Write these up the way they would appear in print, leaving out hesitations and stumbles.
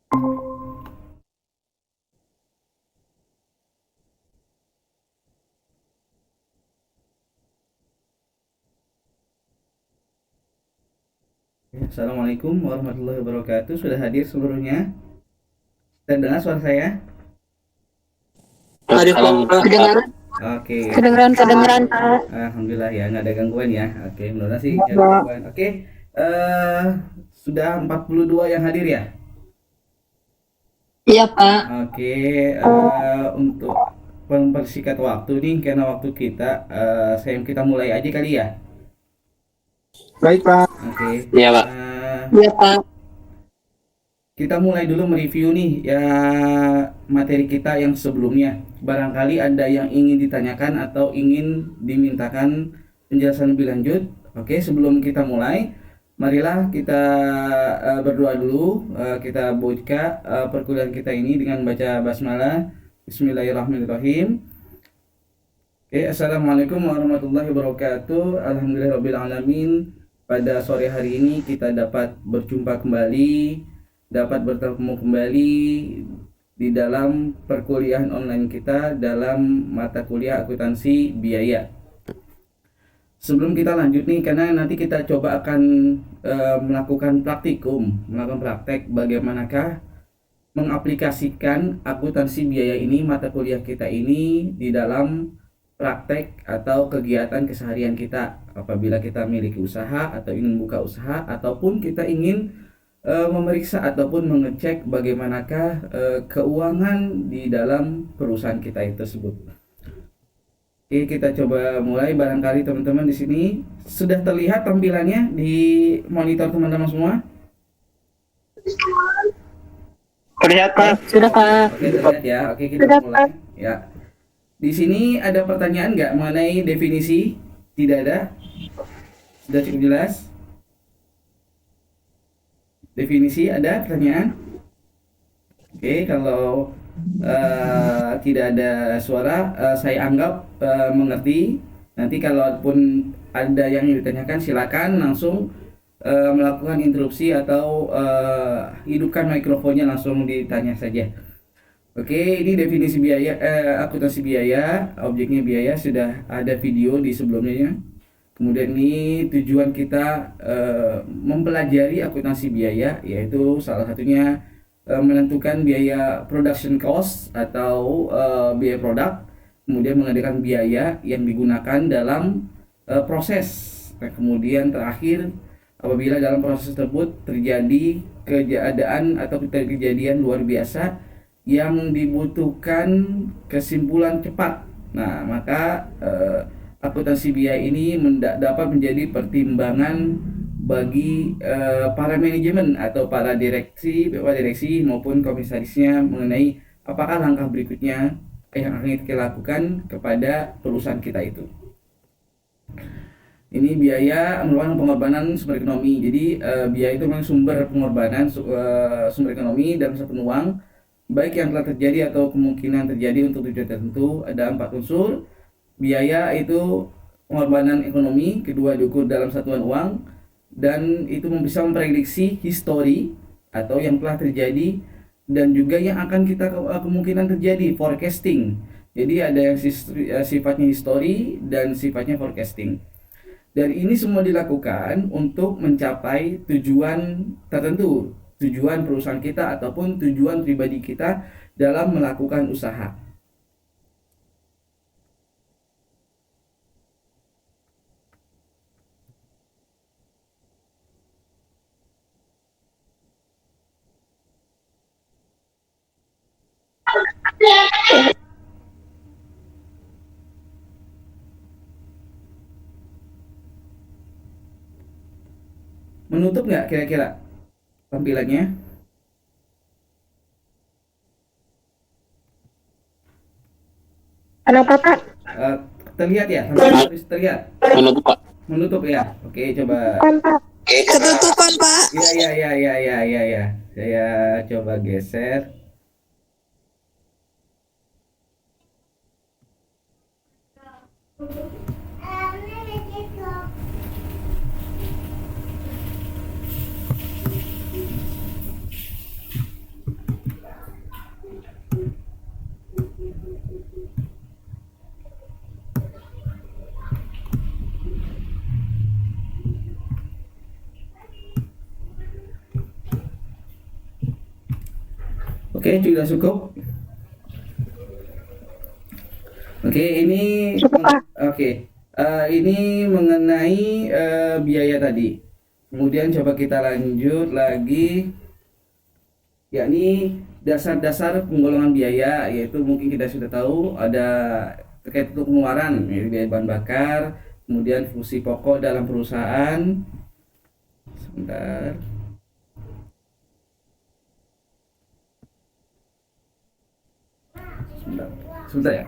Assalamualaikum warahmatullahi wabarakatuh. Sudah hadir seluruhnya. Dan dengar suara saya? Aduh, kedengaran, Oke. kedengaran, Pak. Alhamdulillah ya, nggak ada gangguan ya. Oke, mudah-mudahan sih nggak ada gangguan. Oke, eh sudah 42 yang hadir ya. Iya, Pak. Oke, untuk mempersingkat waktu nih, karena waktu kita, kita mulai aja kali ya. Baik, Pak. Oke. Iya, Pak. Iya, Pak. Kita mulai dulu mereview nih ya materi kita yang sebelumnya. Barangkali ada yang ingin ditanyakan atau ingin dimintakan penjelasan lebih lanjut. Oke, sebelum kita mulai, marilah kita berdoa dulu. Kita buka perkuliahan kita ini dengan baca basmalah. Bismillahirrahmanirrahim. Oke, assalamualaikum warahmatullahi wabarakatuh. Alhamdulillahirobbilalamin. Pada sore hari ini kita dapat berjumpa kembali, dapat bertemu kembali di dalam perkuliahan online kita dalam mata kuliah akuntansi biaya. Sebelum kita lanjut nih, karena nanti kita coba akan melakukan melakukan praktek bagaimanakah mengaplikasikan akuntansi biaya ini, mata kuliah kita ini di dalam praktek atau kegiatan keseharian kita apabila kita memiliki usaha atau ingin buka usaha ataupun kita ingin memeriksa ataupun mengecek bagaimanakah keuangan di dalam perusahaan kita itu tersebut. Oke, kita coba mulai. Barangkali teman-teman di sini sudah terlihat tampilannya di monitor teman-teman semua. Terlihat, Pak. Sudah, Pak. Oke, terlihat ya. Oke, kita Sudah, mulai. Ya. Di sini ada pertanyaan nggak mengenai definisi? Tidak ada. Sudah cukup jelas. Definisi ada pertanyaan? Oke, kalau tidak ada suara, saya anggap mengerti. Nanti kalaupun ada yang ditanyakan, silakan langsung melakukan interupsi atau hidupkan mikrofonnya, langsung ditanya saja. Oke, ini definisi biaya, akuntansi biaya, objeknya biaya, sudah ada video di sebelumnya. Kemudian ini tujuan kita mempelajari akuntansi biaya, yaitu salah satunya menentukan biaya production cost atau biaya produk, kemudian mengadakan biaya yang digunakan dalam proses. Nah, kemudian terakhir, apabila dalam proses tersebut terjadi keadaan atau kejadian luar biasa yang dibutuhkan kesimpulan cepat, nah maka akuntansi biaya ini dapat menjadi pertimbangan bagi para manajemen atau para direksi maupun komisarisnya mengenai apakah langkah berikutnya yang akan kita lakukan kepada perusahaan kita itu. Ini biaya merupakan pengorbanan sumber ekonomi. Jadi biaya itu memang sumber pengorbanan sumber ekonomi dalam satu uang, baik yang telah terjadi atau kemungkinan terjadi untuk tujuan tertentu. Ada 4 unsur. Biaya itu pengorbanan ekonomi, kedua diukur dalam satuan uang, dan itu bisa memprediksi histori atau yang telah terjadi dan juga yang akan kita kemungkinan terjadi, forecasting. Jadi ada yang sifatnya histori dan sifatnya forecasting. Dan ini semua dilakukan untuk mencapai tujuan tertentu, tujuan perusahaan kita ataupun tujuan pribadi kita dalam melakukan usaha. Menutup nggak kira-kira tampilannya? Kenapa, Pak? Terlihat ya? Tampilan terlihat? Menutup, Pak. Menutup ya? Oke, coba. Pak. Ketutupan, Pak. Ya. Saya coba geser. Oke, sudah cukup. Oke, ini Cukup, Pak. ini mengenai biaya tadi. Kemudian coba kita lanjut lagi, yakni dasar-dasar penggolongan biaya, yaitu mungkin kita sudah tahu ada terkait untuk pengeluaran, yaitu biaya bahan bakar, kemudian fungsi pokok dalam perusahaan. Sebentar. Sebentar ya.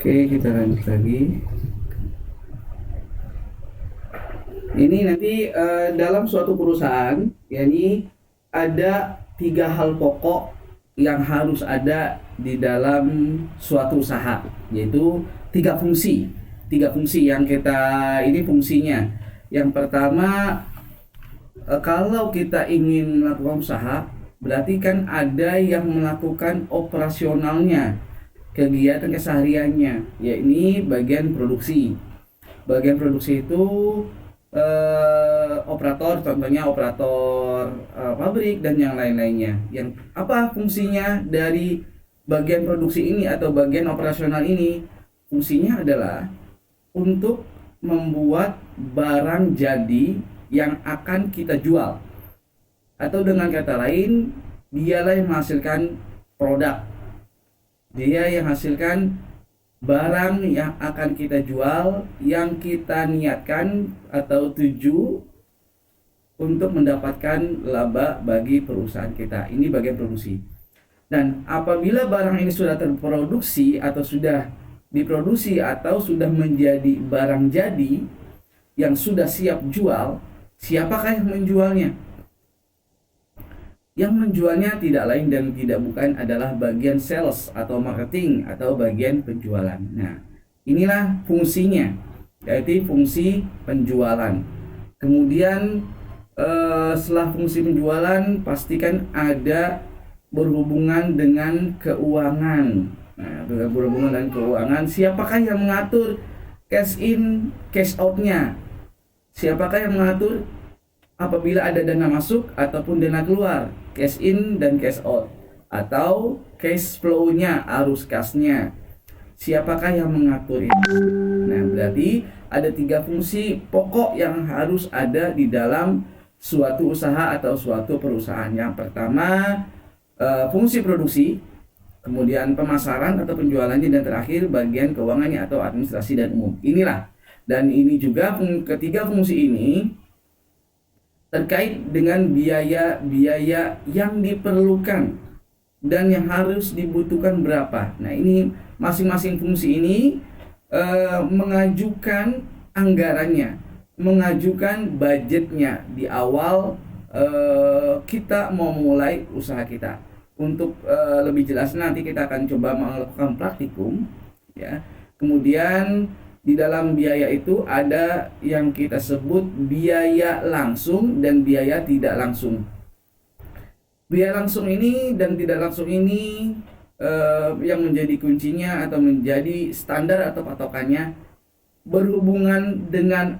Oke, kita lanjut lagi. Ini nanti dalam suatu perusahaan, yakni ada 3 hal pokok yang harus ada di dalam suatu usaha, yaitu 3 fungsi. 3 fungsi yang kita ini fungsinya. Yang pertama, kalau kita ingin melakukan usaha, berarti kan ada yang melakukan operasionalnya, kegiatan kesehariannya, yakni bagian produksi. Bagian produksi itu operator, contohnya operator pabrik dan yang lain-lainnya. Yang apa fungsinya dari bagian produksi ini atau bagian operasional ini? Fungsinya adalah untuk membuat barang jadi yang akan kita jual, atau dengan kata lain, dialah yang menghasilkan produk. Dia yang hasilkan barang yang akan kita jual, yang kita niatkan atau tuju untuk mendapatkan laba bagi perusahaan kita. Ini bagian produksi. Dan apabila barang ini sudah terproduksi atau sudah diproduksi atau sudah menjadi barang jadi yang sudah siap jual, siapakah yang menjualnya? Yang menjualnya tidak lain dan tidak bukan adalah bagian sales atau marketing atau bagian penjualan. Nah, inilah fungsinya, yaitu fungsi penjualan. Kemudian setelah fungsi penjualan, pastikan ada berhubungan dengan keuangan. Nah, berhubungan dengan keuangan, siapakah yang mengatur cash in, cash out-nya? Siapakah yang mengatur apabila ada dana masuk ataupun dana keluar, cash in dan cash out, atau cash flow-nya, arus kasnya? Siapakah yang mengatur itu? Nah, berarti ada 3 fungsi pokok yang harus ada di dalam suatu usaha atau suatu perusahaan. Yang pertama, fungsi produksi, kemudian pemasaran atau penjualannya, dan terakhir bagian keuangannya atau administrasi dan umum. Inilah, dan ini juga ketiga fungsi ini terkait dengan biaya-biaya yang diperlukan dan yang harus dibutuhkan berapa. Nah, ini masing-masing fungsi ini mengajukan anggarannya, mengajukan budgetnya di awal kita mau mulai usaha kita. Untuk lebih jelas nanti kita akan coba melakukan praktikum, ya. Kemudian di dalam biaya itu ada yang kita sebut biaya langsung dan biaya tidak langsung. Biaya langsung ini dan tidak langsung ini yang menjadi kuncinya atau menjadi standar atau patokannya berhubungan dengan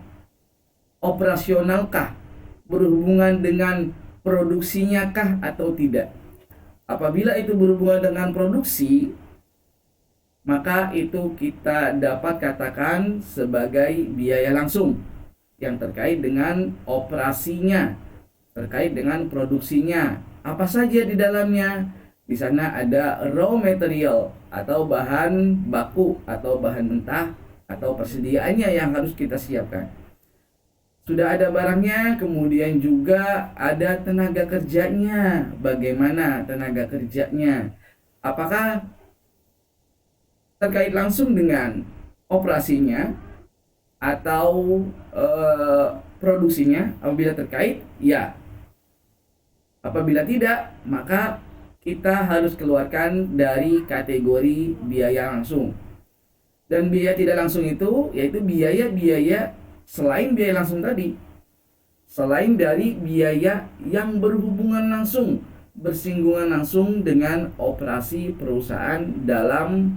operasionalkah, berhubungan dengan produksinya kah atau tidak. Apabila itu berhubungan dengan produksi, maka itu kita dapat katakan sebagai biaya langsung yang terkait dengan operasinya, terkait dengan produksinya. Apa saja di dalamnya? Di sana ada raw material atau bahan baku atau bahan mentah atau persediaannya yang harus kita siapkan. Sudah ada barangnya, kemudian juga ada tenaga kerjanya. Bagaimana tenaga kerjanya? Apakah terkait langsung dengan operasinya atau produksinya. Apabila terkait, ya. Apabila tidak, maka kita harus keluarkan dari kategori biaya langsung. Dan biaya tidak langsung itu yaitu biaya-biaya selain biaya langsung tadi. Selain dari biaya yang berhubungan langsung, bersinggungan langsung dengan operasi perusahaan dalam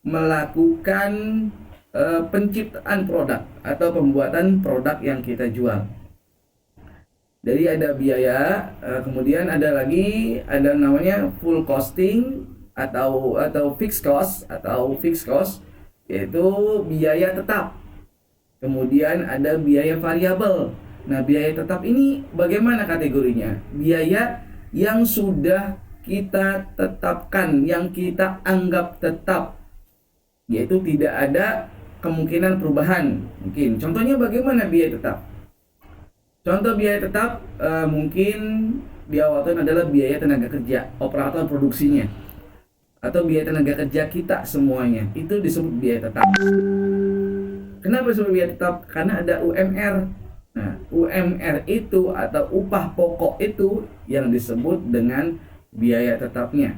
melakukan penciptaan produk atau pembuatan produk yang kita jual. Jadi ada biaya, kemudian ada lagi ada namanya full costing atau fixed cost yaitu biaya tetap. Kemudian ada biaya variabel. Nah, biaya tetap ini bagaimana kategorinya? Biaya yang sudah kita tetapkan, yang kita anggap tetap, yaitu tidak ada kemungkinan perubahan. Mungkin contohnya bagaimana biaya tetap? Contoh biaya tetap mungkin di awal tahun adalah biaya tenaga kerja, operator produksinya, atau biaya tenaga kerja kita semuanya. Itu disebut biaya tetap. Kenapa disebut biaya tetap? Karena ada UMR. Nah, UMR itu atau upah pokok itu yang disebut dengan biaya tetapnya.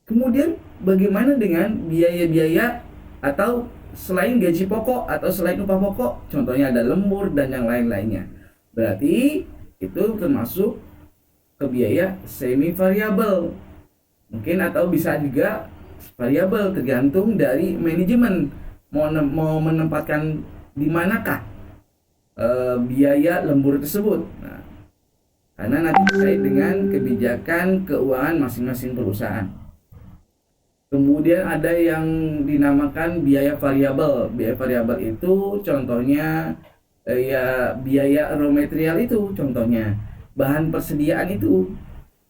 Kemudian bagaimana dengan biaya-biaya atau selain gaji pokok atau selain upah pokok? Contohnya ada lembur dan yang lain-lainnya. Berarti itu termasuk ke biaya semi variabel. Mungkin atau bisa juga variabel, tergantung dari manajemen mau menempatkan di manakah biaya lembur tersebut. Nah, karena nanti terkait dengan kebijakan keuangan masing-masing perusahaan. Kemudian ada yang dinamakan biaya variabel. Biaya variabel itu contohnya ya biaya raw material itu, contohnya bahan persediaan itu.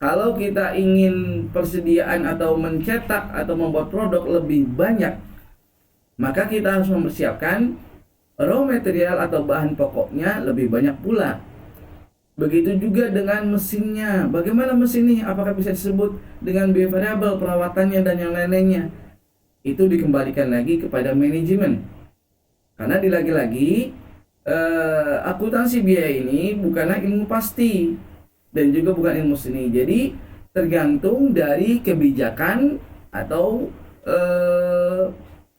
Kalau kita ingin persediaan atau mencetak atau membuat produk lebih banyak, maka kita harus mempersiapkan raw material atau bahan pokoknya lebih banyak pula. Begitu juga dengan mesinnya. Bagaimana mesin ini? Apakah bisa disebut dengan biaya variabel, perawatannya dan yang lain-lainnya? Itu dikembalikan lagi kepada manajemen. Karena lagi-lagi akuntansi biaya ini bukanlah ilmu pasti dan juga bukan ilmu seni. Jadi tergantung dari kebijakan atau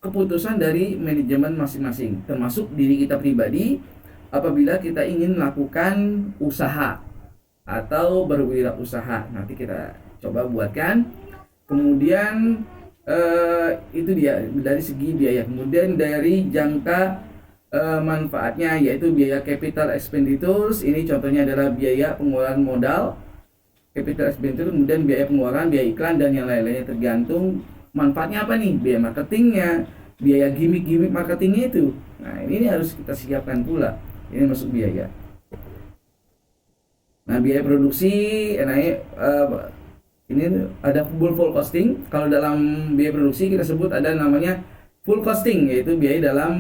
keputusan dari manajemen masing-masing, termasuk diri kita pribadi apabila kita ingin melakukan usaha atau berwirausaha. Nanti kita coba buatkan. Kemudian itu dia dari segi biaya. Kemudian dari jangka manfaatnya, yaitu biaya capital expenditures. Ini contohnya adalah biaya pengeluaran modal, capital expenditure, kemudian biaya pengeluaran, biaya iklan dan yang lain-lainnya. Tergantung manfaatnya apa nih, biaya marketingnya, biaya gimmick marketingnya itu. Nah, ini harus kita siapkan pula. Ini masuk biaya. Nah, biaya produksi, ini ada full costing. Kalau dalam biaya produksi kita sebut ada namanya full costing, yaitu biaya dalam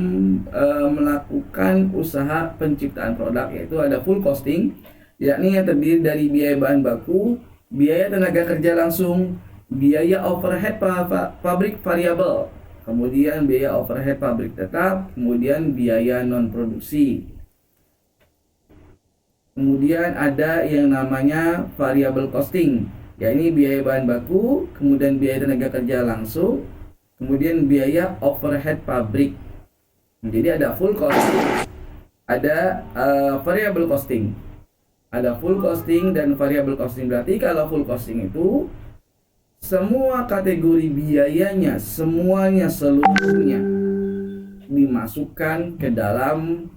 melakukan usaha penciptaan produk, yaitu ada full costing, yakni yang terdiri dari biaya bahan baku, biaya tenaga kerja langsung, biaya overhead pabrik variabel, kemudian biaya overhead pabrik tetap, kemudian biaya non produksi. Kemudian ada yang namanya variable costing, yakni biaya bahan baku, kemudian biaya tenaga kerja langsung, kemudian biaya overhead pabrik. Jadi ada full costing, ada variable costing. Ada full costing dan variable costing. Berarti kalau full costing itu semua kategori biayanya, semuanya, seluruhnya dimasukkan ke dalam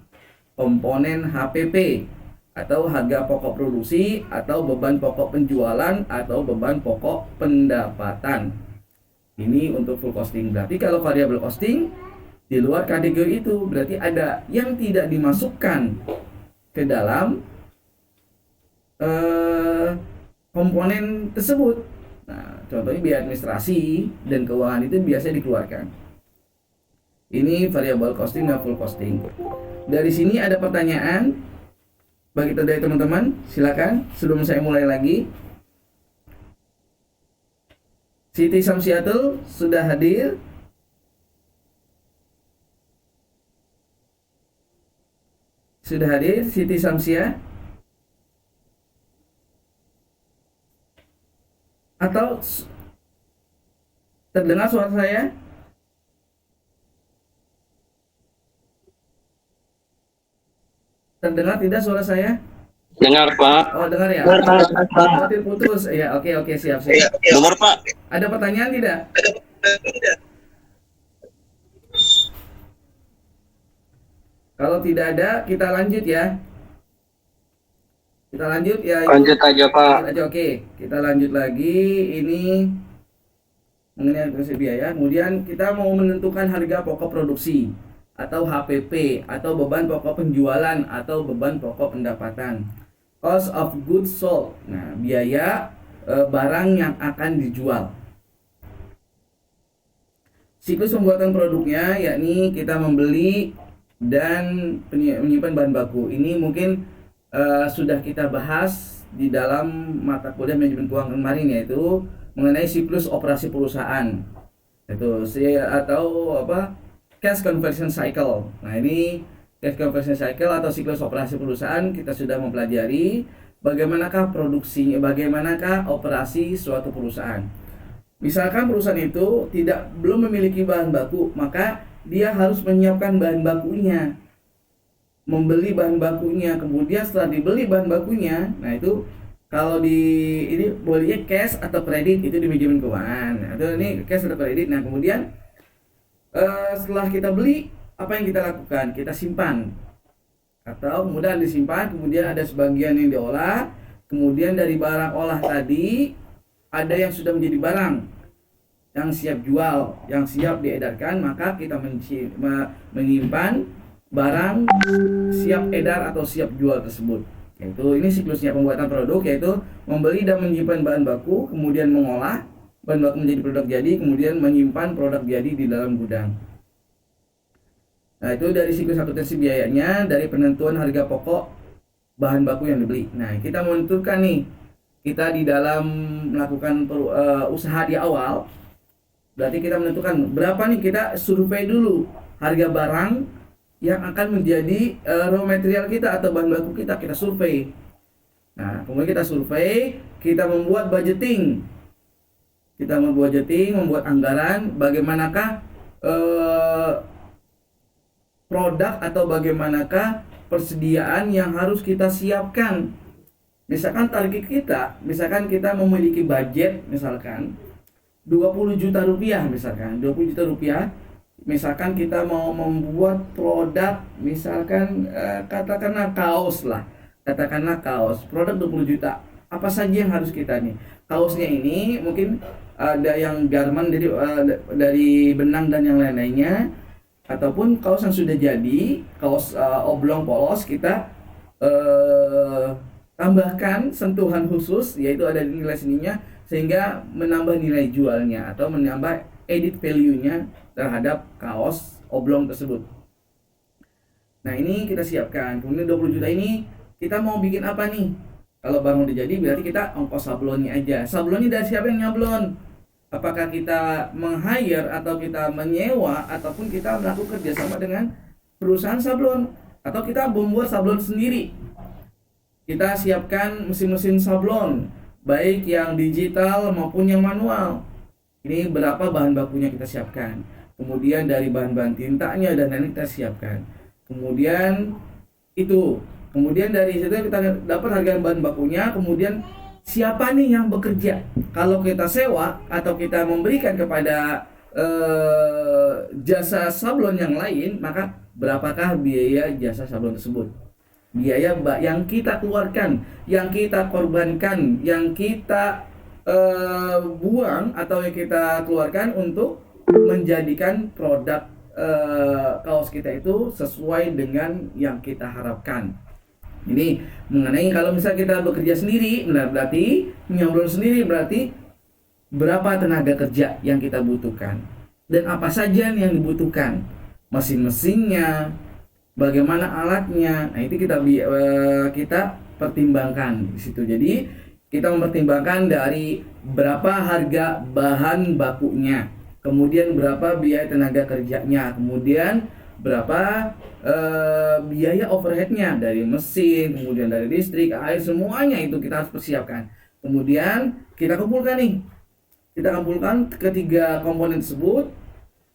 komponen HPP atau harga pokok produksi, atau beban pokok penjualan, atau beban pokok pendapatan. Ini untuk full costing. Berarti kalau variable costing di luar kategori itu, berarti ada yang tidak dimasukkan ke dalam komponen tersebut. Nah, contohnya biaya administrasi dan keuangan itu biasa dikeluarkan. Ini variable costing dan full costing. Dari sini ada pertanyaan bagi dari teman-teman, silakan sebelum saya mulai lagi. Siti Samsiatul sudah hadir. Sudah hadir Siti Samsia? Atau terdengar suara saya? Terdengar tidak suara saya? Dengar, Pak. Oh, dengar ya? Dengar, Pak. Khawatir putus. Ya, oke, siap. Dengar, Pak. Ada pertanyaan tidak? Kalau tidak ada, kita lanjut ya. Kita lanjut ya. Lanjut aja, Pak. Lanjut aja, oke. Kita lanjut lagi. Ini mengenai administrasi biaya. Kemudian kita mau menentukan harga pokok produksi atau HPP atau beban pokok penjualan atau beban pokok pendapatan. Cost of goods sold. Nah, biaya barang yang akan dijual. Siklus pembuatan produknya yakni kita membeli dan menyimpan bahan baku. Ini mungkin sudah kita bahas di dalam mata kuliah manajemen keuangan kemarin, yaitu mengenai siklus operasi perusahaan. Itu atau apa? Cash conversion cycle. Nah, ini cash conversion cycle atau siklus operasi perusahaan kita sudah mempelajari bagaimanakah produksinya, bagaimanakah operasi suatu perusahaan. Misalkan perusahaan itu belum memiliki bahan baku, maka dia harus menyiapkan bahan bakunya, membeli bahan bakunya. Kemudian setelah dibeli bahan bakunya, nah itu kalau ini bolehnya cash atau kredit, itu di manajemen keuangan. Atau ini cash atau kredit. Nah, kemudian setelah kita beli, apa yang kita lakukan? Kita simpan, atau kemudian disimpan. Kemudian ada sebagian yang diolah. Kemudian dari barang olah tadi ada yang sudah menjadi barang yang siap jual, yang siap diedarkan, maka kita menyimpan barang siap edar atau siap jual tersebut. Yaitu ini siklusnya pembuatan produk, yaitu membeli dan menyimpan bahan baku, kemudian mengolah bahan baku menjadi produk jadi, kemudian menyimpan produk jadi di dalam gudang. Nah, itu dari siklus akuntansi biayanya, dari penentuan harga pokok bahan baku yang dibeli. Nah, kita menentukan nih, kita di dalam melakukan usaha di awal, berarti kita menentukan berapa nih, kita survei dulu harga barang yang akan menjadi raw material kita atau bahan baku kita survei. Nah, kemudian kita survei, kita membuat budgeting. Kita membuat budgeting, membuat anggaran bagaimanakah produk atau bagaimanakah persediaan yang harus kita siapkan. Misalkan target kita, misalkan kita memiliki budget misalkan 20 juta rupiah, misalkan 20 juta rupiah, misalkan kita mau membuat produk, misalkan katakanlah kaos lah, katakanlah kaos, produk 20 juta, apa saja yang harus kita nih? Kaosnya ini mungkin ada yang garment dari benang dan yang lain-lainnya, ataupun kaos yang sudah jadi, kaos oblong polos, kita tambahkan sentuhan khusus, yaitu ada nilai seninya, sehingga menambah nilai jualnya atau menambah edit value-nya terhadap kaos oblong tersebut. Nah, ini kita siapkan. Kemudian 20 juta ini kita mau bikin apa nih? Kalau barang udah jadi, berarti kita ongkos sablonnya aja. Sablonnya dari siapa yang nyablon? Apakah kita meng-hire atau kita menyewa, ataupun kita melakukan kerjasama dengan perusahaan sablon, atau kita membuat sablon sendiri? Kita siapkan mesin-mesin sablon, baik yang digital maupun yang manual. Ini berapa bahan bakunya kita siapkan. Kemudian dari bahan-bahan tintanya dan lain-lain kita siapkan. Kemudian dari situ kita dapat harga bahan bakunya. Kemudian siapa nih yang bekerja? Kalau kita sewa atau kita memberikan kepada jasa sablon yang lain, maka berapakah biaya jasa sablon tersebut? Biaya yang kita keluarkan, yang kita korbankan, yang kita buang atau yang kita keluarkan untuk menjadikan produk kaos kita itu sesuai dengan yang kita harapkan. Ini mengenai kalau misalnya kita bekerja sendiri, berarti menyablon sendiri, berarti berapa tenaga kerja yang kita butuhkan dan apa saja yang dibutuhkan, mesin-mesinnya, bagaimana alatnya. Nah, itu kita pertimbangkan di situ. Jadi kita mempertimbangkan dari berapa harga bahan bakunya, kemudian berapa biaya tenaga kerjanya, kemudian berapa biaya overheadnya dari mesin, kemudian dari listrik, air, semuanya itu kita harus persiapkan. Kemudian kita kumpulkan nih, kita kumpulkan ketiga komponen tersebut,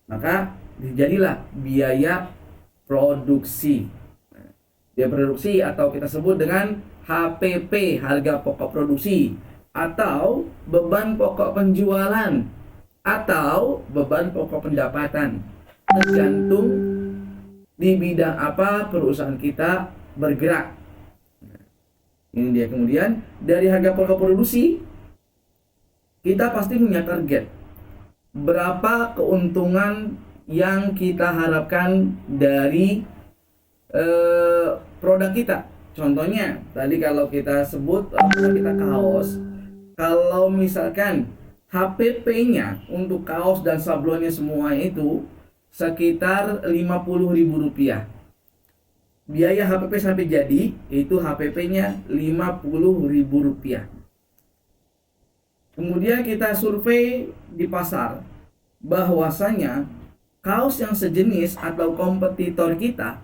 maka jadilah biaya produksi. Biaya produksi atau kita sebut dengan HPP, harga pokok produksi, atau beban pokok penjualan, atau beban pokok pendapatan, tergantung di bidang apa perusahaan kita bergerak. Ini dia. Kemudian dari harga pokok produksi kita pasti punya target berapa keuntungan yang kita harapkan dari produk kita. Contohnya tadi kalau kita sebut kita kaos, kalau misalkan HPP-nya untuk kaos dan sablonnya semua itu sekitar Rp50.000. Biaya HPP sampai jadi itu HPP-nya Rp50.000. Kemudian kita survei di pasar bahwasanya kaos yang sejenis atau kompetitor kita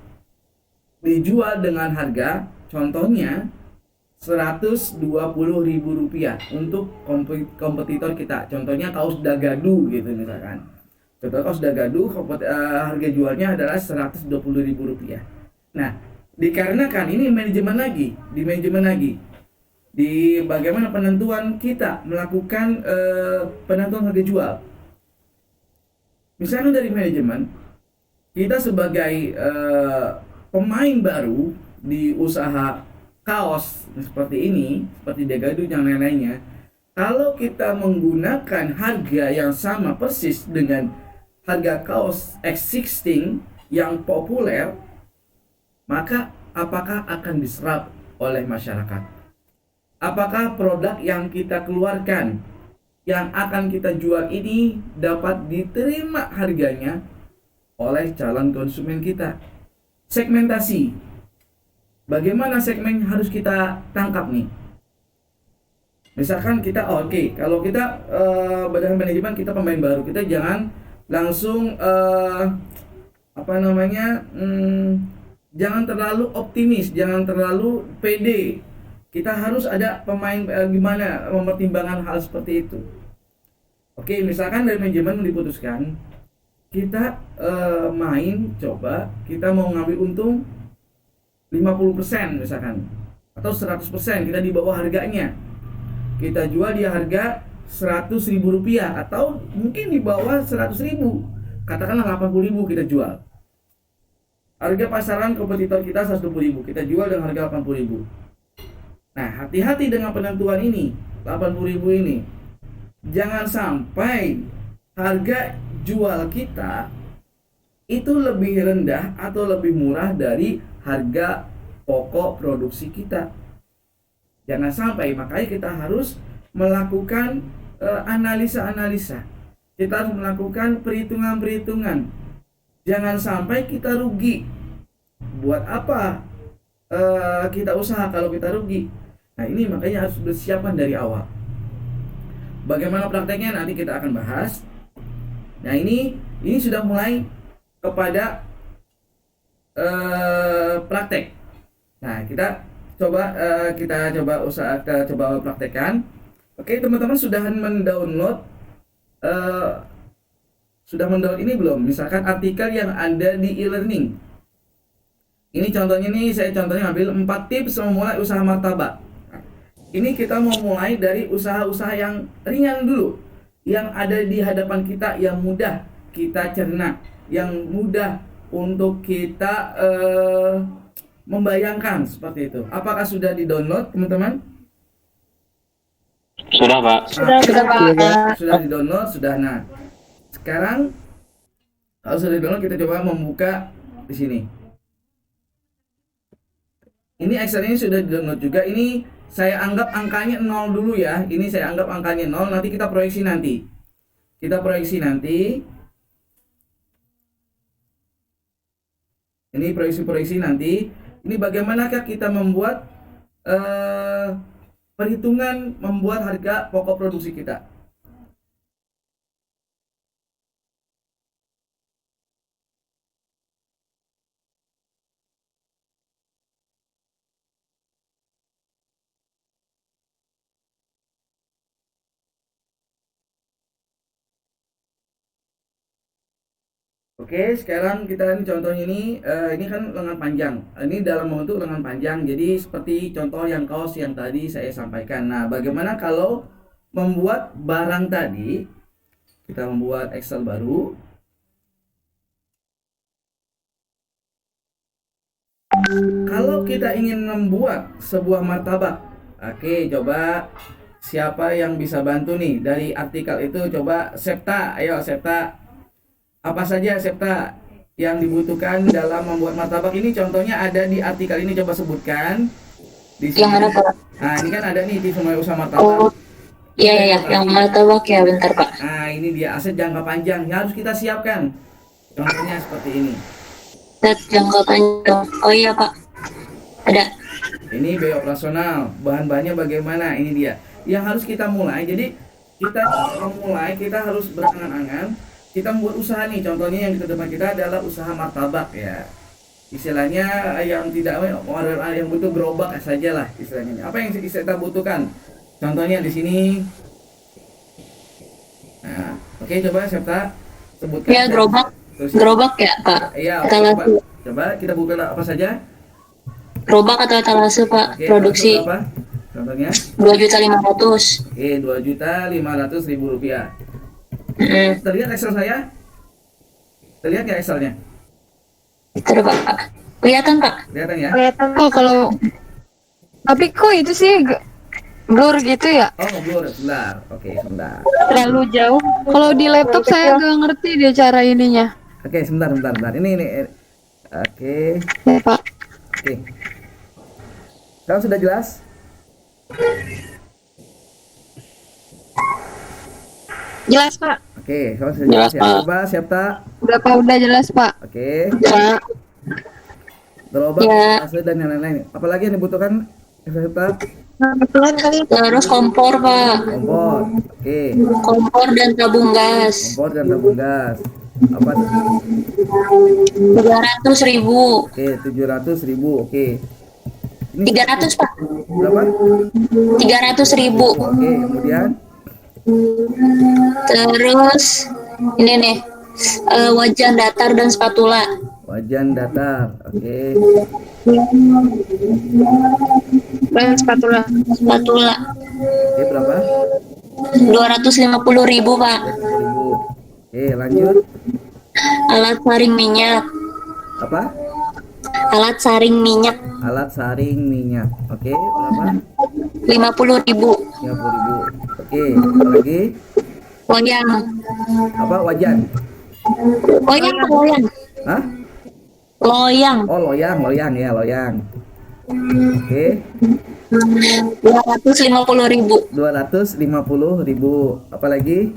dijual dengan harga contohnya Rp120.000 untuk kompetitor kita. Contohnya kaos Dagadu gitu misalkan. Contoh kaos Dagadu harga jualnya adalah Rp120.000. Nah, dikarenakan ini manajemen lagi di bagaimana penentuan kita melakukan penentuan harga jual. Misalnya dari manajemen, kita sebagai pemain baru di usaha kaos seperti ini, seperti Dagadu dan lain-lainnya, kalau kita menggunakan harga yang sama persis dengan harga kaos existing yang populer, maka apakah akan diserap oleh masyarakat? Apakah produk yang kita keluarkan, yang akan kita jual ini dapat diterima harganya oleh calon konsumen kita? Segmentasi. Bagaimana segmen harus kita tangkap nih? Misalkan kita kalau kita badan manajemen kita pemain baru, kita jangan langsung jangan terlalu optimis, jangan terlalu pede. Kita harus ada pemain gimana mempertimbangkan hal seperti itu. Oke, misalkan dari manajemen diputuskan kita coba kita mau ngambil untung 50% misalkan atau 100%, kita di bawah harganya. Kita jual di harga Rp100.000 atau mungkin di bawah Rp100.000. Katakanlah Rp80.000 kita jual. Harga pasaran kompetitor kita Rp120.000, kita jual dengan harga Rp80.000. Nah, hati-hati dengan penentuan ini, Rp80.000 ini. Jangan sampai harga jual kita itu lebih rendah atau lebih murah dari harga pokok produksi kita. Jangan sampai, makanya kita harus melakukan analisa-analisa. Kita harus melakukan perhitungan-perhitungan. Jangan sampai kita rugi. Buat apa kita usaha kalau kita rugi? Nah, ini makanya harus dipersiapkan dari awal. Bagaimana prakteknya nanti kita akan bahas. Nah, ini sudah mulai kepada praktek. Nah, kita coba praktekkan. Oke, teman-teman sudah mendownload ini belum? Misalkan artikel yang ada di e-learning. Ini contohnya saya ambil 4 tips memulai usaha martabak. Nah, ini kita mau mulai dari usaha-usaha yang ringan dulu, yang ada di hadapan kita, yang mudah kita cerna, yang mudah untuk kita membayangkan seperti itu. Apakah sudah di-download, teman-teman? Sudah, Pak. Sudah, Pak. Sudah di-download, sudah. Nah, sekarang kalau sudah di-download, kita coba membuka di sini. Ini Excel ini sudah di-download juga. Ini saya anggap angkanya 0 dulu ya. Ini saya anggap angkanya 0, nanti kita proyeksi nanti. Ini proyeksi nanti. Ini bagaimanakah kita membuat perhitungan membuat harga pokok produksi kita. Oke, sekarang kita ini contohnya ini kan lengan panjang. Ini dalam bentuk lengan panjang. Jadi seperti contoh yang kaos yang tadi saya sampaikan. Nah, bagaimana kalau membuat barang tadi? Kita membuat Excel baru. Kalau kita ingin membuat sebuah martabak, oke, coba siapa yang bisa bantu nih dari artikel itu? Coba Septa, ayo Septa. Apa saja Septa yang dibutuhkan dalam membuat martabak ini? Contohnya ada di artikel ini, coba sebutkan di sini. Yang mana Pak? Nah, ini kan ada nih tips mulai usaha Oh, martabak. iya, yang martabak ya, bentar Pak. Nah, ini dia aset jangka panjang yang harus kita siapkan. Contohnya seperti ini. Set jangka panjang. Oh iya Pak, ada. Ini biaya operasional, bahan-bahannya bagaimana? Ini dia yang harus kita mulai. Jadi kita memulai, kita harus berangan-angan. Kita membuat usaha nih. Contohnya yang di depan kita adalah usaha martabak ya. Istilahnya yang tidak yang butuh gerobak saja lah istilahnya. Apa yang kita butuhkan? Contohnya di sini. Nah, oke, coba Septa sebutkan. Ya, gerobak. Terus, Gerobak ya Pak. iya, Etalase. coba kita buka apa saja. Gerobak atau etalase Pak. Oke, Produksi apa? Contohnya? 2.500.000. Oke, 2.500.000 rupiah. Mm-mm. Terlihat Excel saya? Terlihat nggak Excelnya? Terus Pak. Kelihatan Pak. Kelihatan ya? Kelihatan kok kalau tapi kok itu sih blur gitu ya, Oh, blur, sebentar. Oke, sebentar. terlalu jauh. Kalau di laptop saya nggak ngerti dia cara ininya. Oke, sebentar. Ini. Oke, Ya Pak. oke. Sekarang sudah jelas? Jelas Pak. Oke, sekarang sudah jelas Jelas, ya. Pak. Coba Septa. Udah Pak, udah jelas Pak. Oke, Pak. gerobak, Ya. asli dan yang lain-lain. Apalagi yang dibutuhkan Septa? Nah, kebetulan kali Terus kompor Pak. Kompor. Oke, Kompor dan tabung gas. kompor dan tabung gas. Apa? 300.000. Oke, 700.000. Oke. Ini 300 Pak. berapa? 300.000. Oke, kemudian Terus ini nih wajan datar dan spatula. wajan datar. Oke, dan spatula. Spatula oke berapa? 250.000 Pak. 100.000. Oke, lanjut. Alat saring minyak. Apa? Alat saring minyak Alat saring minyak. Oke, berapa? 50.000. 50.000. Oke, apa lagi? Loyang. Apa wajan? Loyang. Hah? Loyang. Oh, loyang ya, loyang. Oke, 250.000. 250.000. Apa lagi?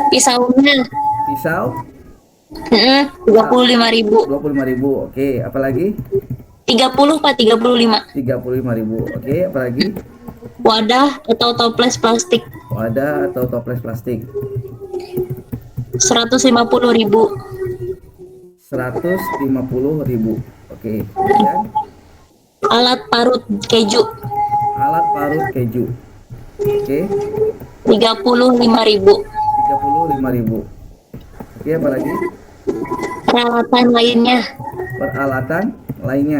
Pisaunya. Pisau 25.000. 25.000. Oke, apa lagi? 30 Pak, 35. 35.000. Oke, apa lagi? Wadah atau toples plastik Wadah atau toples plastik 150.000. 150.000. Oke, kemudian Alat parut keju alat parut keju. Oke, 35.000. 35.000. Oke, apa lagi? Peralatan lainnya Peralatan lainnya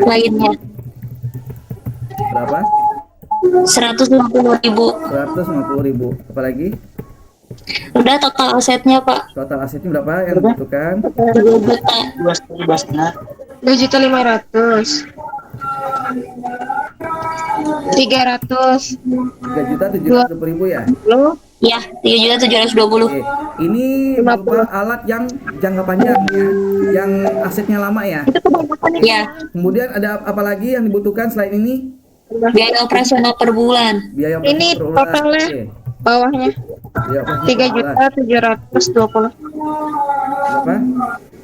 berapa? 150.000. 150.000. Apa lagi? Udah total asetnya Pak, Total asetnya berapa yang dibutuhkan? 3 juta. 2.500.000. 300. 3.700.000 ya. Lo Ya, 3.720. Oke, ini berupa alat yang jangka panjang ya, yang asetnya lama ya. itu kebanyakan ya. Ya, Kemudian ada apa lagi yang dibutuhkan selain ini? biaya operasional per bulan. Biaya Ini per bulan. totalnya. Oke. Bawahnya Biaya operasional per bulan. 3.720. Berapa?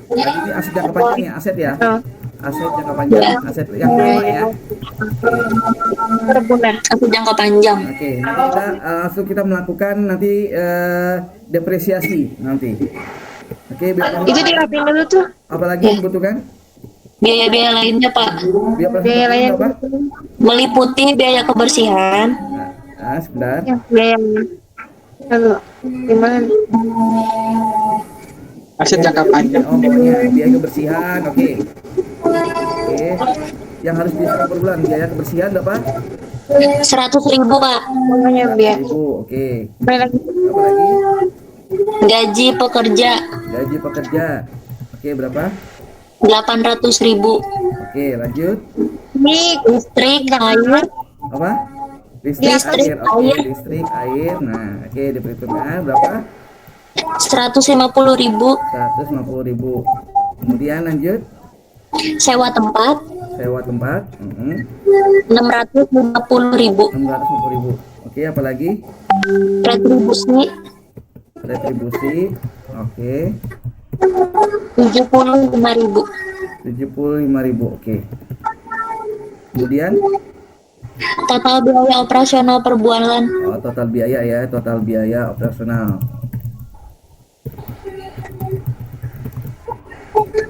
Tadi ini aset jangka panjang ya, aset ya. Oh, Aset jangka panjang, aset yang lama ya. per bulan. Aku jangka panjang. Oke, nanti kita langsung kita melakukan nanti depresiasi nanti. Oke, Itu dirapiin dulu tuh. apalagi yang dibutuhkan? Biaya-biaya lainnya Pak, Biaya Biaya lain operasional berapa? meliputi biaya kebersihan, Sebentar. yang biaya. Lalu gimana? Aset jangka panjang. Oh, pokoknya biaya kebersihan, oke. Oke. Yang harus disetor per bulan biaya kebersihan berapa? 100.000 Pak. Pokoknya biar 100.000, oke. balik lagi. Apa lagi? Gaji pekerja Gaji pekerja. Oke, berapa? 800.000. Oke, lanjut. Listrik, air, Apa? Listrik, air. Oke, air. listrik, air. Nah, oke, diperhitungkan berapa? 150.000. 150.000. Kemudian lanjut, Sewa tempat, sewa tempat. 650.000. 650.000. Oke, apa lagi? Retribusi, Retribusi. Oke. 75.000. 75.000. Oke. Kemudian Total biaya operasional per bulan total biaya ya, total biaya operasional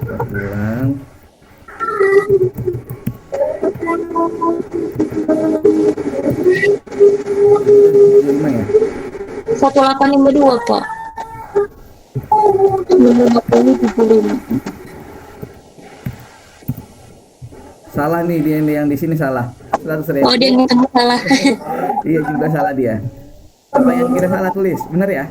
per bulan. Lima ya. 1852 Pak. 75. Salah nih dia yang di sini salah. 100.000. Oh dia ngitung salah. Iya juga salah dia. Apa yang kita salah tulis? Benar ya?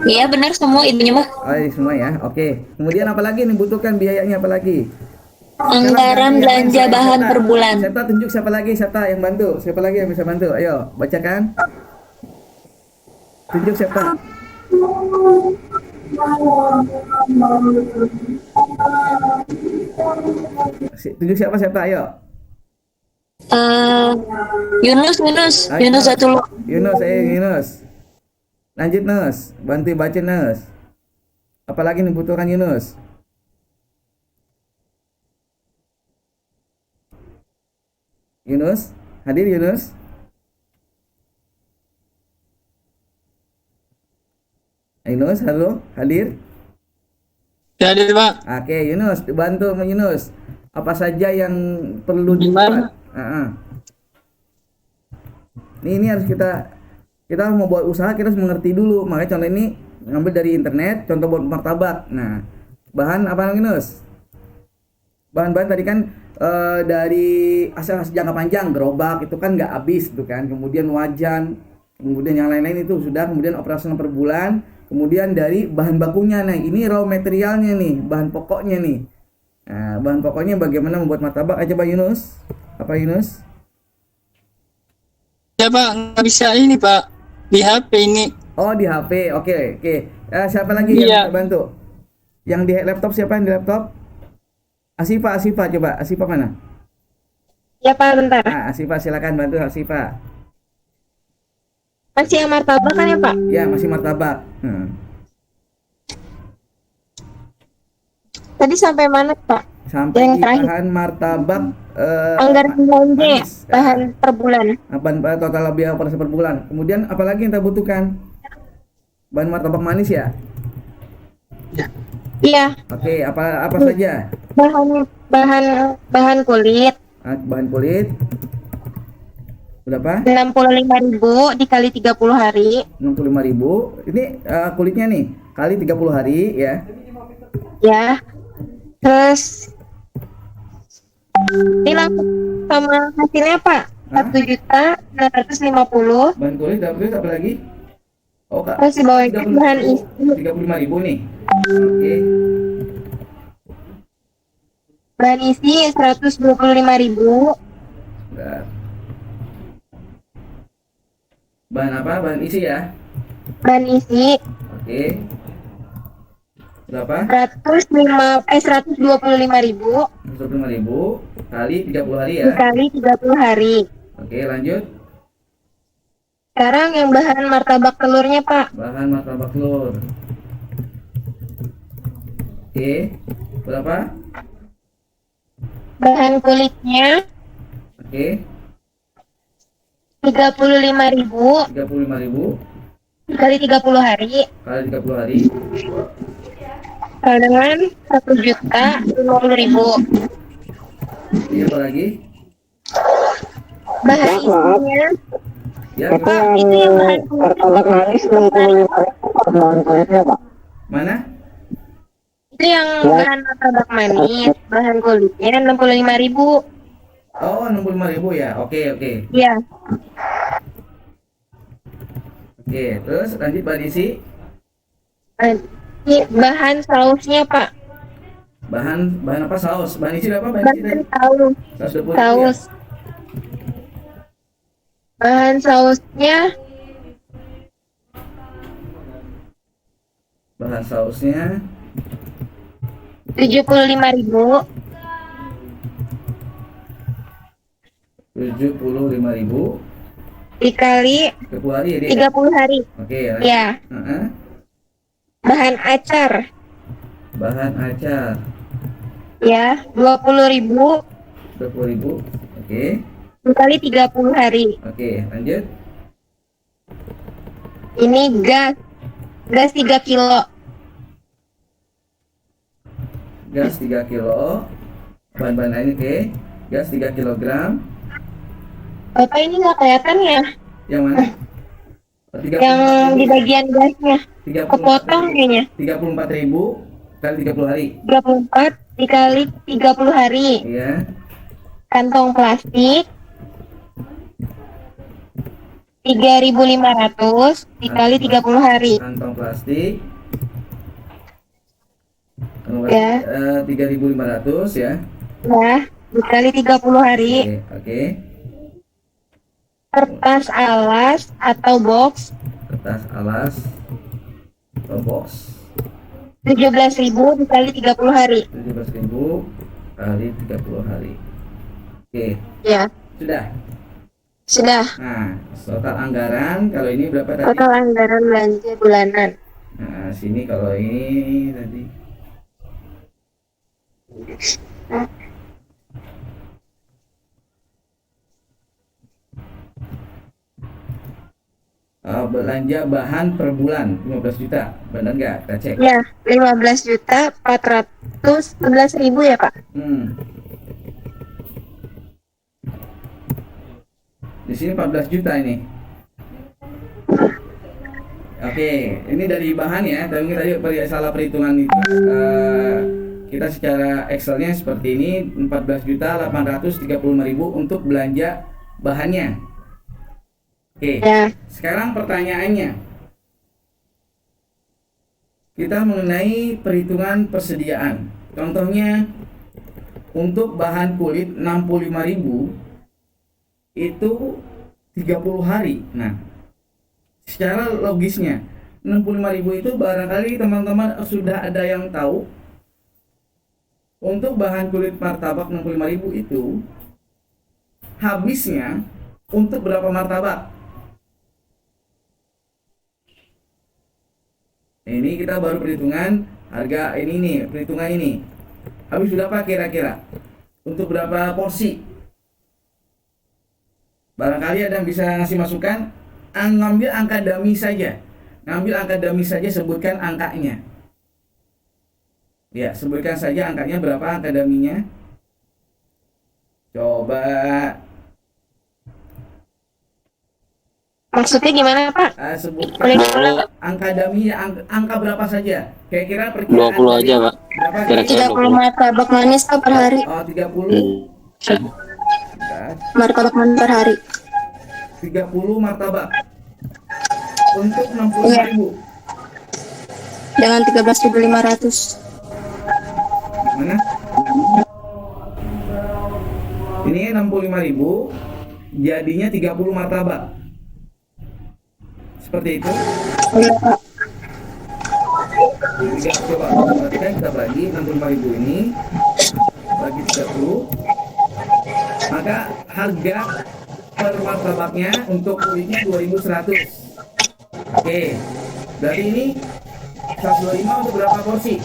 Iya benar semua intinya mah. Oh, ini semua ya. Oke. Kemudian apa lagi nih butuhkan biayanya apa lagi? Anggaran belanja bahan per bulan. Septa tunjuk siapa lagi? Septa yang bantu. Siapa lagi yang bisa bantu? Ayo, bacakan. Tunjuk Septa. Tunjuk siapa Septa? Ayo. Yunus Ayo. Zatullah. Yunus. Lanjut Nus. Bantu baca Nus. Apalagi nih butuhkan Yunus. Yunus, hadir Yunus. Yunus, halo, hadir. Ya, hadir Pak. Oke, Yunus, bantu sama Yunus. Apa saja yang perlu Gimana? dibuat? Ini harus kita mau buat usaha kita harus mengerti dulu. Makanya contoh ini ngambil dari internet, contoh buat martabak. Nah, bahan apa Yunus? Bahan-bahan tadi kan dari asal jangka panjang, gerobak itu kan nggak habis tuh kan. Kemudian wajan, kemudian yang lain-lain itu sudah. Kemudian operasional per bulan. Kemudian dari bahan bakunya, nah ini raw materialnya nih, bahan pokoknya nih. Nah, bahan pokoknya bagaimana membuat martabak aja Pak Yunus? Apa Yunus? Ya Pak, nggak bisa ini Pak. Di HP ini. Oh di HP, oke. Siapa lagi yang Iya. bisa bantu? Yang di laptop siapa yang di laptop? Asifa coba. Asifa mana? Ya Pak bentar. Nah, Asifa silakan bantu Asifa. Masih yang martabak kan ya Pak? Ya masih martabak. Tadi sampai mana Pak? Sampai Yang di terakhir. bahan martabak Anggaran belanja manis. bahan per bulan. Bahan total biaya operasi per bulan. Kemudian apalagi yang kita butuhkan? Bahan martabak manis ya? Iya, Oke, apa saja? bahan kulit Bahan kulit berapa? 65.000 dikali 30 hari. 65.000. Ini kulitnya nih kali 30 hari ya. Ya. Terus ini langsung sama hasilnya Pak. 1.950. Bahan kulit dapat apa lagi? Oh kak. Terus di bawahnya bahan isi 35.000 nih. Oke. bahan isi 125.000. Bentar. Bahan apa? Bahan isi ya. Bahan isi Oke. Berapa? 125.000 125.000 kali 30 hari ya. dikali 30 hari. Oke, lanjut. Sekarang yang bahan martabak telurnya Pak. Bahan martabak telur. Oke. Berapa? Bahan kulitnya Oke. 35.000 35.000 dikali 30 hari kali 30 hari. sama dengan 1.050.000. Ini apa lagi? Bahan isinya Ya, Pak, itu yang bahan Martabak manis 65.000 bahan kulitnya Pak. Mana? Itu yang bahan martabak manis, bahan kulitnya 65.000. Oh, 65.000 ya. Oke, oke. Iya. Oke, terus lanjut Mbak Desi. Ini bahan sausnya Pak. Bahan bahan apa saus? Mbak Desi berapa Mbak Desi Bahan tadi? saus. 120.000 ya? Saus. Bahan sausnya Bahan sausnya 75.000 75.000 dikali 30 hari ya dia? 30 hari. Oke, lanjut. Ya. Heeh. Bahan acar Bahan acar ya 20.000 20.000. Oke. dikali 30 hari. Oke, lanjut. Ini gas 3 kilo. Gas 3 kilo. Bahan-bahan lain oke. Gas 3 kilogram. Bapak ini nggak kelihatan ya? Yang mana? Oh, Yang di bagian gasnya 34.000. kepotong kayaknya. 34.000 kali 30 hari. 34 dikali 30 hari. Iya. Kantong plastik 3.500 dikali 30 hari. Kantong plastik. Ya. 3.500 ya. Nah, dikali 30 hari. Oke, oke. Kertas alas atau box Kertas alas atau box 17.000 dikali 30 hari. 17.000 kali 30 hari. Oke, Ya, sudah. sudah. Nah, total anggaran kalau ini berapa tadi? Total anggaran belanja bulanan. Nah, sini kalau ini tadi belanja bahan per bulan 15 juta, benar nggak? Kita cek. Ya, 15.411.000 ya Pak. Di sini 14 juta ini. Oke, ini dari bahan ya, tapi tadi salah perhitungan itu. Kita secara Excelnya seperti ini 14.835.000 untuk belanja bahannya. Oke, Ya. sekarang pertanyaannya, kita mengenai perhitungan persediaan. Contohnya untuk bahan kulit 65.000 itu 30 hari. Nah, secara logisnya 65.000 itu barangkali teman-teman sudah ada yang tahu. Untuk bahan kulit martabak 65.000 itu habisnya untuk berapa martabak? Ini kita baru perhitungan harga ini nih, perhitungan ini. Habis berapa kira-kira? Untuk berapa porsi? Barangkali ada yang bisa ngasih masukan. Ngambil angka dummy saja. Ngambil angka dummy saja, sebutkan angkanya. Ya, sebutkan saja angkanya berapa angka dummy-nya. Coba. Maksudnya gimana Pak? Sebutkan Boleh diulang? angka dummy, angka berapa saja. Kira-kira 20 aja, Pak. Berapa? Kira-kira 30 martabak manis Pak per hari. Oh, 30. Bentar. Martabak manis per hari. 30 martabak. Untuk 65.000. Dengan 13.500. Mana? Ini 65.000, jadinya 30 martabak. Seperti itu. Iya Pak. Coba perhatikan, kita bagi 65.000 ini bagi 30, maka harga per martabaknya untuk kulitnya 2.100. Oke, berarti ini 125 untuk berapa porsi?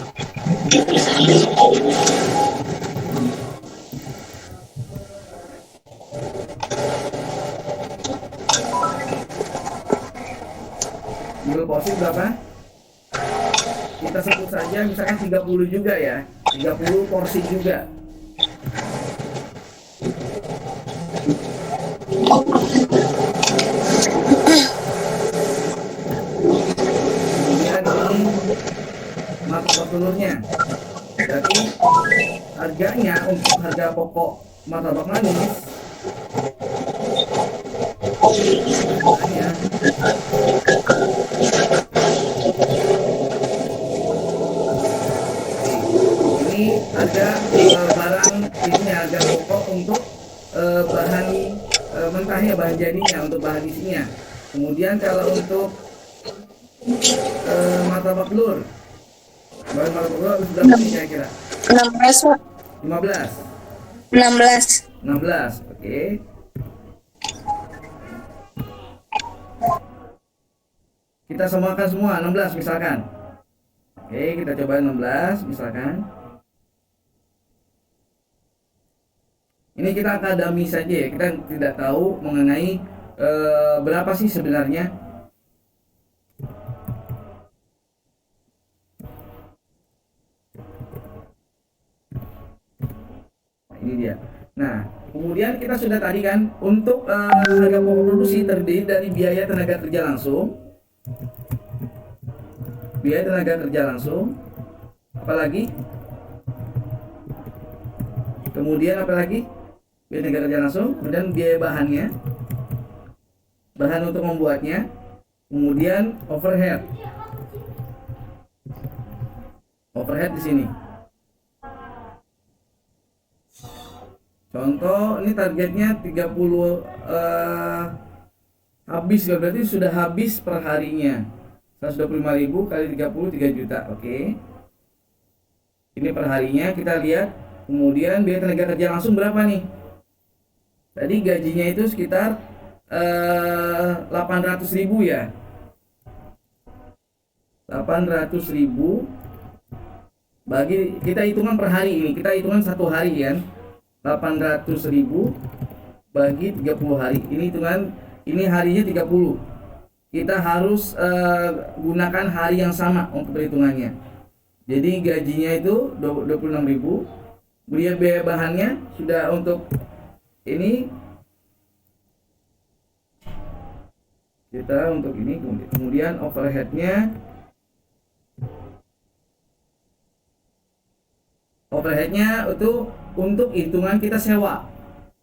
Jual porsi berapa? Kita sebut saja misalkan 30 juga ya. 30 porsi juga. Kemudian ini martabak telurnya. Berarti harganya untuk harga pokok martabak manis harganya ini harga barang ini harga pokok untuk bahan mentahnya, bahan jadinya, untuk bahan isinya. Kemudian kalau untuk martabak telur, bahan martabak telur harus berapa nih kira-kira? 16 Pak. 15, 16. 16, oke. Kita samakan semua 16 misalkan. Oke, kita coba 16 misalkan. Ini kita akademi saja ya, kita tidak tahu mengenai berapa sih sebenarnya. Nah, ini dia. Nah, kemudian kita sudah tadi kan untuk harga pokok produksi terdiri dari biaya tenaga kerja langsung, apalagi, kemudian apalagi biaya tenaga kerja langsung, kemudian biaya bahannya, bahan untuk membuatnya, kemudian overhead di sini. Contoh ini targetnya 30 habis, berarti sudah habis per harinya 125.000 kali 30 3 juta. Oke. Ini per harinya kita lihat. Kemudian biaya tenaga kerja langsung berapa nih? Tadi gajinya itu sekitar 800.000 ya. 800.000 bagi, kita hitungan per hari ini, kita hitungan satu hari kan. 800.000 bagi 30 hari. Ini hitungan, ini harinya 30. Kita harus gunakan hari yang sama untuk perhitungannya. Jadi gajinya itu 26.000. Biaya bahannya sudah untuk ini kita untuk ini, kemudian overheadnya itu untuk hitungan kita sewa.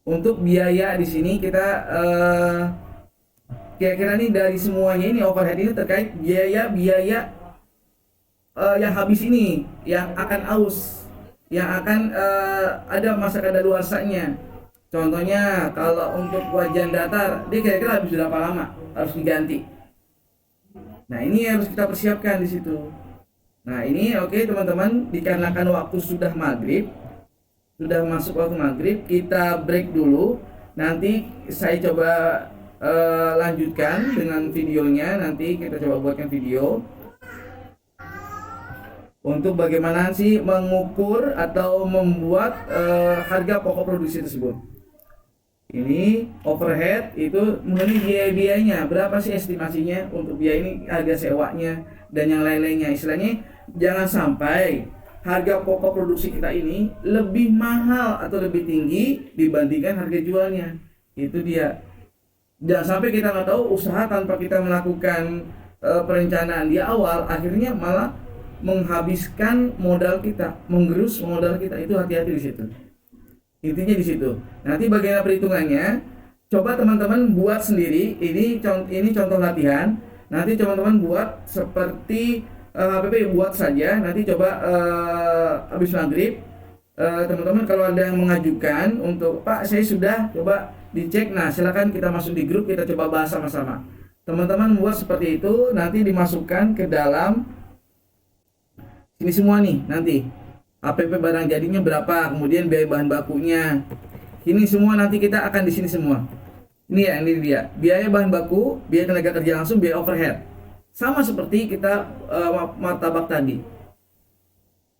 Untuk biaya di sini kita kira-kira nih dari semuanya ini overhead ini terkait biaya yang habis ini, yang akan aus, yang akan ada masa kadaluarsanya. Contohnya kalau untuk wajan datar, dia kira-kira habis berapa lama harus diganti. Nah ini harus kita persiapkan di situ. Nah ini oke teman-teman, dikarenakan waktu sudah maghrib, sudah masuk waktu maghrib, kita break dulu. Nanti saya coba lanjutkan dengan videonya. Nanti kita coba buatkan video untuk bagaimana sih mengukur atau membuat harga pokok produksi tersebut. Ini overhead itu mengenai biaya-biayanya, berapa sih estimasinya untuk biaya ini, harga sewanya dan yang lain-lainnya. Istilahnya jangan sampai harga pokok produksi kita ini lebih mahal atau lebih tinggi dibandingkan harga jualnya. Itu dia. Jangan sampai kita nggak tahu usaha tanpa kita melakukan perencanaan di awal, akhirnya malah menghabiskan modal kita, menggerus modal kita. Itu hati-hati di situ. Intinya di situ. Nanti bagaimana perhitungannya? Coba teman-teman buat sendiri. Ini contoh latihan. Nanti teman-teman buat seperti HPP, buat saja. Nanti coba habis maghrib, teman-teman kalau ada yang mengajukan untuk Pak, saya sudah, coba dicek. Nah, silakan kita masuk di grup, kita coba bahas sama-sama. Teman-teman buat seperti itu, nanti dimasukkan ke dalam ini semua nih nanti. APP barang jadinya berapa, kemudian biaya bahan bakunya. Ini semua nanti kita akan di sini semua. Ini ya, ini dia. Biaya bahan baku, biaya tenaga kerja langsung, biaya overhead. Sama seperti kita martabak tadi.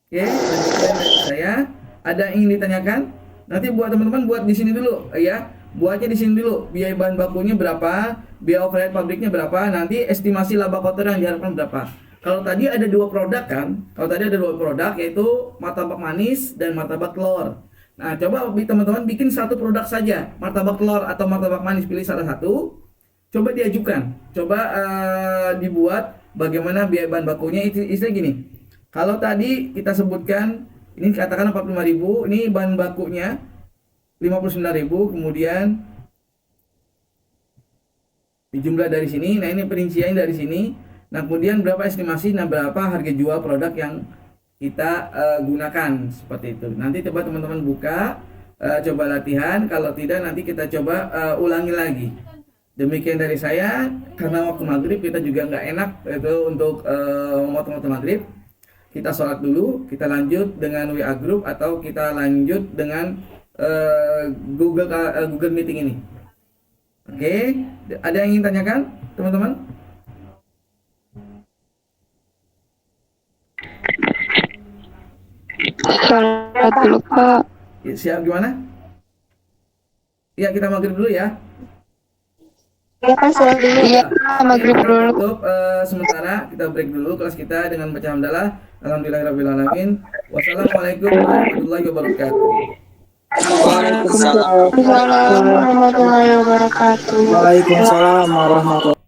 Oke, lanjutkan dari saya. Ada yang ingin ditanyakan? Nanti buat teman-teman buat di sini dulu ya. Buatnya di sini dulu. Biaya bahan bakunya berapa, biaya overhead pabriknya berapa, nanti estimasi laba kotor yang diharapkan berapa. Kalau tadi ada dua produk kan, yaitu martabak manis dan martabak telur. Nah, coba teman-teman bikin satu produk saja, martabak telur atau martabak manis, pilih salah satu. Coba diajukan, coba dibuat bagaimana biaya bahan bakunya. Istilah gini, Kalau tadi kita sebutkan ini katakan 45.000, ini bahan bakunya 59.000, kemudian dijumlah dari sini. Nah, ini perinciannya dari sini. Nah, kemudian berapa estimasi, nah berapa harga jual produk yang kita gunakan seperti itu. Nanti coba teman-teman buka, coba latihan. Kalau tidak nanti kita coba ulangi lagi. Demikian dari saya, karena waktu maghrib kita juga nggak enak itu untuk memotong waktu maghrib. Kita sholat dulu, kita lanjut dengan WA Group atau kita lanjut dengan Google Meeting ini. Oke, ada yang ingin tanyakan, teman-teman? Sholat dulu, Pak. Ya, siap gimana? Ya, kita maghrib dulu ya. Iya, Pak, sholat dulu. Iya, maghrib Kita dulu. tutup sementara, kita break dulu kelas kita dengan baca hamdalah. Alhamdulillahirrahmanirrahim. Wassalamualaikum warahmatullahi wabarakatuh. Waalaikumsalam warahmatullahi wabarakatuh. Waalaikumsalam warahmatullahi